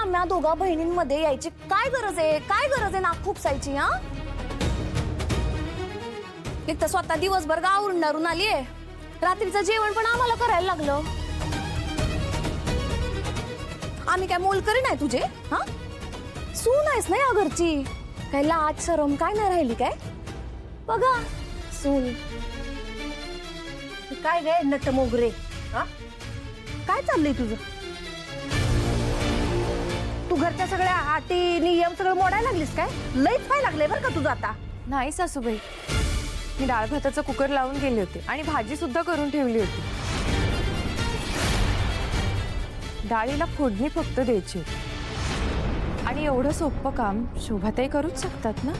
आम्हा दोघा बहिणींमध्ये यायची काय गरज आहे? काय गरज आहे नाक खुपसायची? हा, एक तर स्वतः दिवसभर गावरून डारून आलीये, रात्रीचं जेवण पण आम्हाला करायला लागलं. आम्ही काय मोलकरी नाही तुझे? हा, सून आहेस ना या घरची, काय लाज शरम काय नाही राहिली काय? बघा सून. काय गे नट मोगरे, हा काय चाललंय तुझं? तू घरच्या सगळ्या अटी नियम सगळं मोडायला लागलीस काय? लईच व्हायला लागले बरं का तुझं आता. नाही सासूबाई, मी डाळ भाताचा कुकर लावून गेले होते आणि भाजी सुद्धा करून ठेवली होती. डाळीला फोडणी फक्त द्यायची आणि एवढं सोपं काम शोभाताई करूच शकतात ना.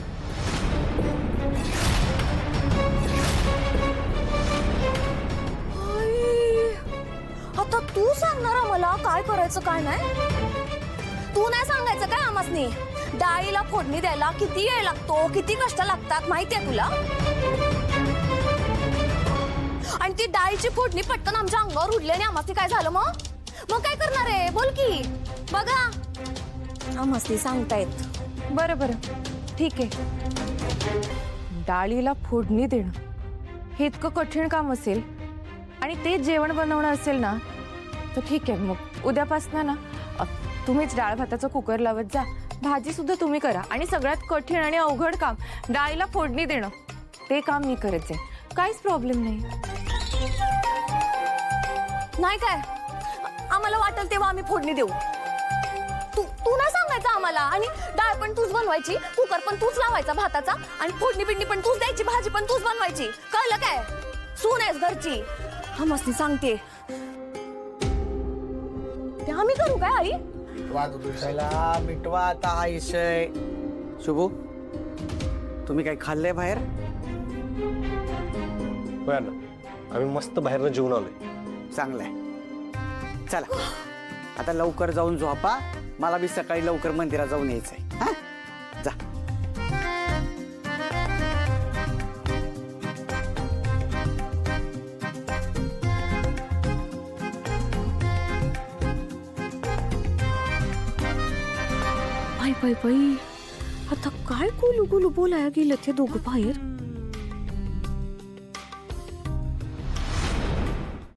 आता तू सांगणार आम्हाला काय करायचं काय नाही? तू नाही सांगायचं काय आम्हासनी? डाळीला फोडणी द्यायला किती वेळ लागतो, किती कष्ट लागतात माहितीये तुला? आणि ती डाळीची फोडणी पटकन आमच्या अंगावर उडली आणि आम्हासनी काय झालं मग? मग काय करणार आहे? बोल की. बघा आम्हासनी सांगतायत. बरं बरं ठीक आहे. डाळीला फोडणी देणं हे इतकं कठीण काम असेल आणि ते जेवण बनवणं असेल ना, तर ठीक आहे. मग उद्यापासून ना तुम्हीच डाळ भाताचा कुकर लावत जा, भाजी सुद्धा तुम्ही करा आणि सगळ्यात कठीण आणि अवघड काम डाळीला फोडणी देणं ते काम मी करत आहे. काहीच प्रॉब्लेम नाही. नाही काय, आम्हाला वाटेल तेव्हा आम्ही फोडणी देऊ. तू नाही सांगायचं आम्हाला. आणि डाळ पण तूच बनवायची, कुकर पण तूच लावायचा भाताचा, आणि फोडणी बिडणी पण तूच द्यायची, भाजी पण तूच बनवायची. कळलं काय? सून आहेस घरची. मस्ती सांगते ते आम्ही करू काय आई? मिटवा आता हा विषय. शुभू, तुम्ही काही खाल्लंय बाहेर? बरं ना, आम्ही मस्त बाहेरनं जेवून आलोय. चांगलंय. चला आता लवकर जाऊन झोपा, मला बी सकाळी लवकर मंदिरात जाऊन यायचंय. हा, जा. बाई बाई बाई, आता काय गोलू गोलू बोलायला गेलं ते दोघं बाहेर?